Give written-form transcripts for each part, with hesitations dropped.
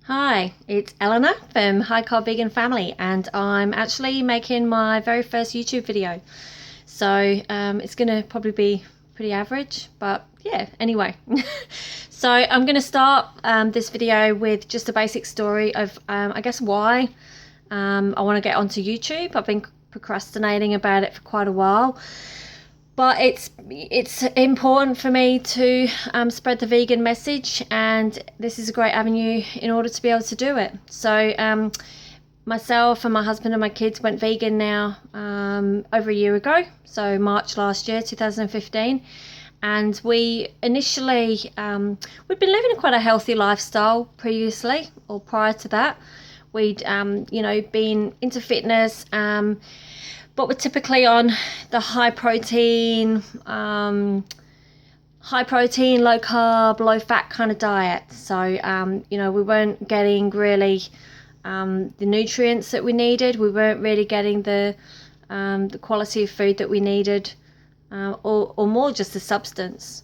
Hi, it's Eleanor from High Carb Vegan Family, and I'm actually making my very first YouTube video. So it's going to probably be pretty average, but yeah, anyway. So I'm going to start this video with just a basic story of, I guess, why I want to get onto YouTube. I've been procrastinating about it for quite a while. But it's important for me to spread the vegan message, and this is a great avenue in order to be able to do it. So myself and my husband and my kids went vegan now over a year ago, so March last year, 2015. And we initially, we'd been living quite a healthy lifestyle previously, or prior to that. We'd, been into fitness, but we're typically on the high protein, low carb, low fat kind of diet. So, we weren't getting really the nutrients that we needed. We weren't really getting the quality of food that we needed, or more just the substance.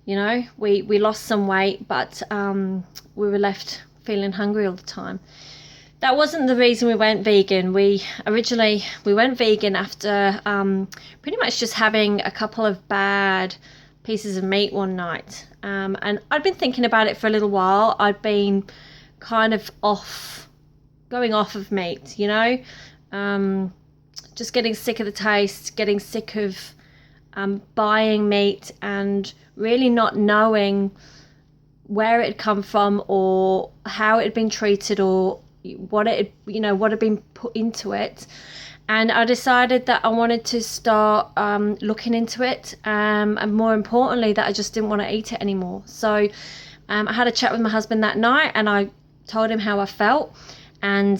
We lost some weight, but we were left feeling hungry all the time. That wasn't the reason we went vegan. We went vegan after pretty much just having a couple of bad pieces of meat one night. And I'd been thinking about it for a little while. I'd been kind of going off of meat, just getting sick of the taste, getting sick of buying meat and really not knowing where it had come from or how it had been treated or what had been put into it. And I decided that I wanted to start looking into it, and more importantly that I just didn't want to eat it anymore. So I had a chat with my husband that night, and I told him how I felt, and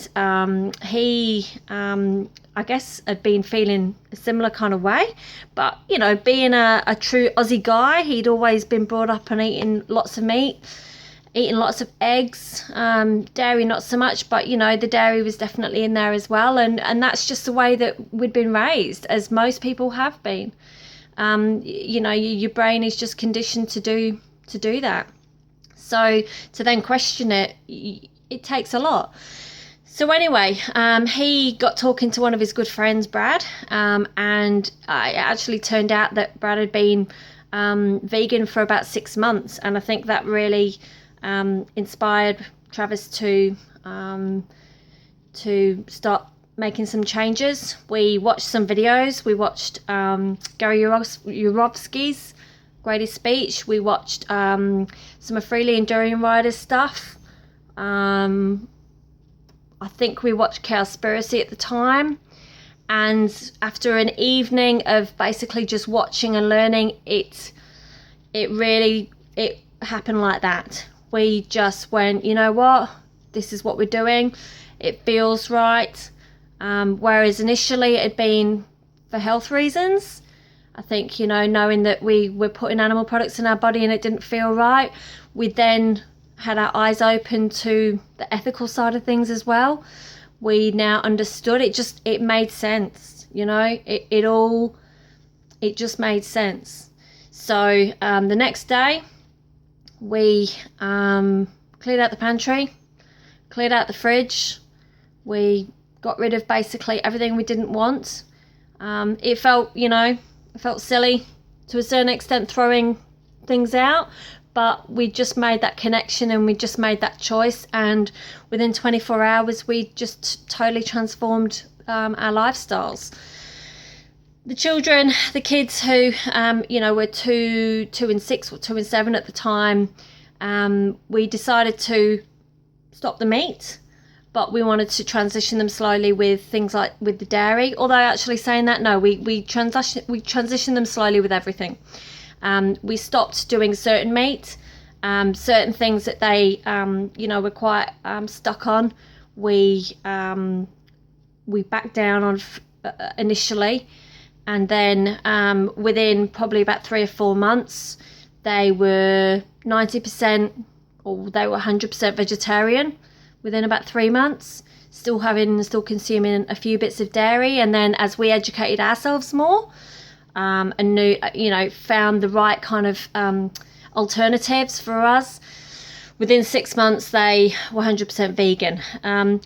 he I guess had been feeling a similar kind of way. But being a true Aussie guy, he'd always been brought up on eating lots of meat, eating lots of eggs, dairy not so much, but the dairy was definitely in there as well, and that's just the way that we'd been raised, as most people have been. Your brain is just conditioned to do that. So to then question it takes a lot. So anyway, he got talking to one of his good friends, Brad, and it actually turned out that Brad had been vegan for about 6 months, and I think that really inspired Travis to start making some changes. We watched some videos. We watched Gary Yourofsky's greatest speech. We watched some of Freely Enduring Riders stuff. I think we watched Cowspiracy at the time. And after an evening of basically just watching and learning, it happened like that. We just went, you know what, this is what we're doing. It feels right. Whereas initially it had been for health reasons. I think, knowing that we were putting animal products in our body and it didn't feel right, we then had our eyes open to the ethical side of things as well. We now understood it made sense, it just made sense. So the next day we cleared out the pantry, cleared out the fridge. We got rid of basically everything we didn't want. It felt silly to a certain extent throwing things out, but we just made that connection and we just made that choice, and within 24 hours we just totally transformed our lifestyles. The kids who were 2 and 6 or 2 and 7 at the time, we decided to stop the meat, but we wanted to transition them slowly with things like with the dairy. Although actually saying that, no, we transitioned them slowly with everything. We stopped doing certain meat, certain things that they were quite stuck on. We backed down on initially, and then within probably about 3 or 4 months they were 90% or they were 100% vegetarian within about 3 months, still consuming a few bits of dairy. And then as we educated ourselves more and knew, found the right kind of alternatives for us, within 6 months they were 100% vegan.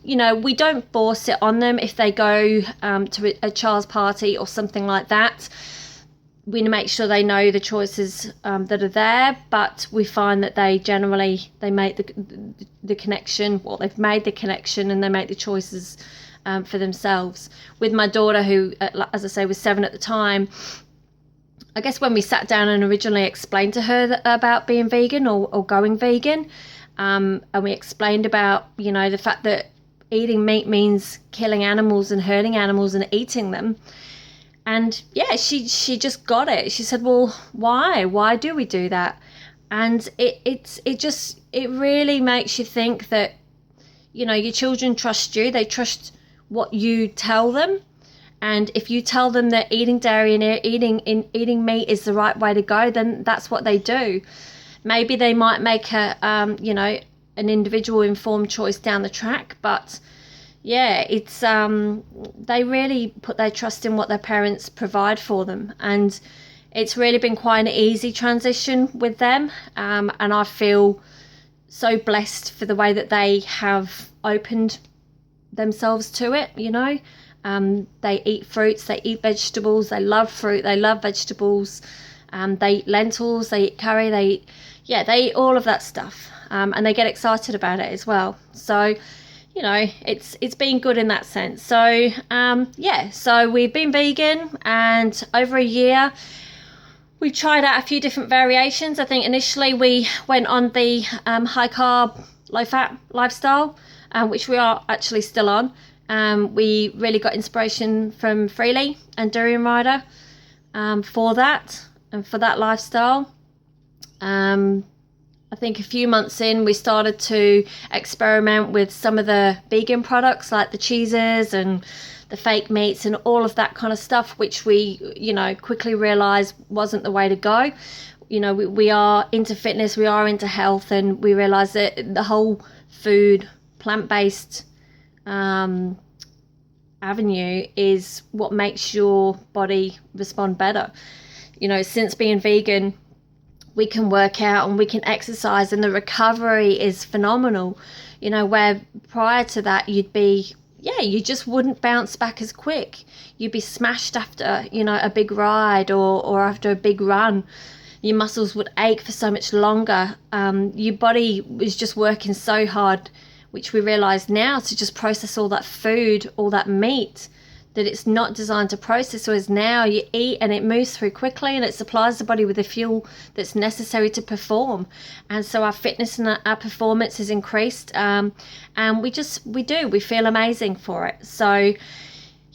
You know, we don't force it on them. If they go to a child's party or something like that, we make sure they know the choices that are there, but we find that they generally, they make the connection, well, they've made the connection and they make the choices for themselves. With my daughter, who, as I say, was 7 at the time, I guess when we sat down and originally explained to her about being vegan or going vegan, and we explained about, you know, the fact that eating meat means killing animals and hurting animals and eating them. And yeah, she just got it. She said, well, why do we do that? And it really makes you think that, you know, your children trust you. They trust what you tell them. And if you tell them that eating dairy and eating meat is the right way to go, then that's what they do. Maybe they might make you know, an individual informed choice down the track, but yeah, it's they really put their trust in what their parents provide for them, and it's really been quite an easy transition with them. And I feel so blessed for the way that they have opened themselves to it. You know, they eat fruits, they eat vegetables, they love fruit, they love vegetables. They eat lentils, they eat curry, they eat all of that stuff, and they get excited about it as well. So, you know, it's been good in that sense. So yeah, so we've been vegan, and over a year we tried out a few different variations. I think initially we went on the high carb, low fat lifestyle, which we are actually still on. We really got inspiration from Freely and Durian Rider for that and for that lifestyle. I think a few months in, we started to experiment with some of the vegan products, like the cheeses and the fake meats and all of that kind of stuff, which we, you know, quickly realized wasn't the way to go. You know, we are into fitness, we are into health, and we realized that the whole food, plant-based avenue is what makes your body respond better. You know, since being vegan, we can work out and we can exercise, and the recovery is phenomenal. You know, where prior to that you just wouldn't bounce back as quick. You'd be smashed after, you know, a big ride or after a big run. Your muscles would ache for so much longer. Your body was just working so hard, which we realize now, to just process all that food, all that meat, that it's not designed to process. Whereas now you eat and it moves through quickly and it supplies the body with the fuel that's necessary to perform. And so our fitness and our performance has increased, and we feel amazing for it. So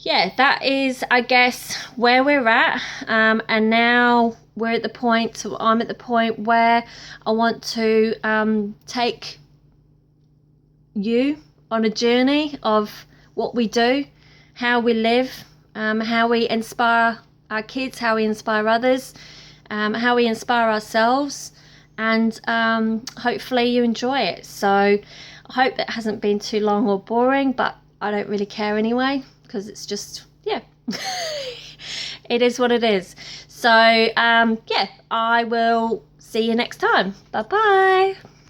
yeah, that is, I guess, where we're at. And now I'm at the point where I want to take you on a journey of what we do, how we live, how we inspire our kids, how we inspire others, how we inspire ourselves, and hopefully you enjoy it. So I hope it hasn't been too long or boring, but I don't really care anyway, because it's just, yeah, it is what it is. So yeah, I will see you next time. Bye bye.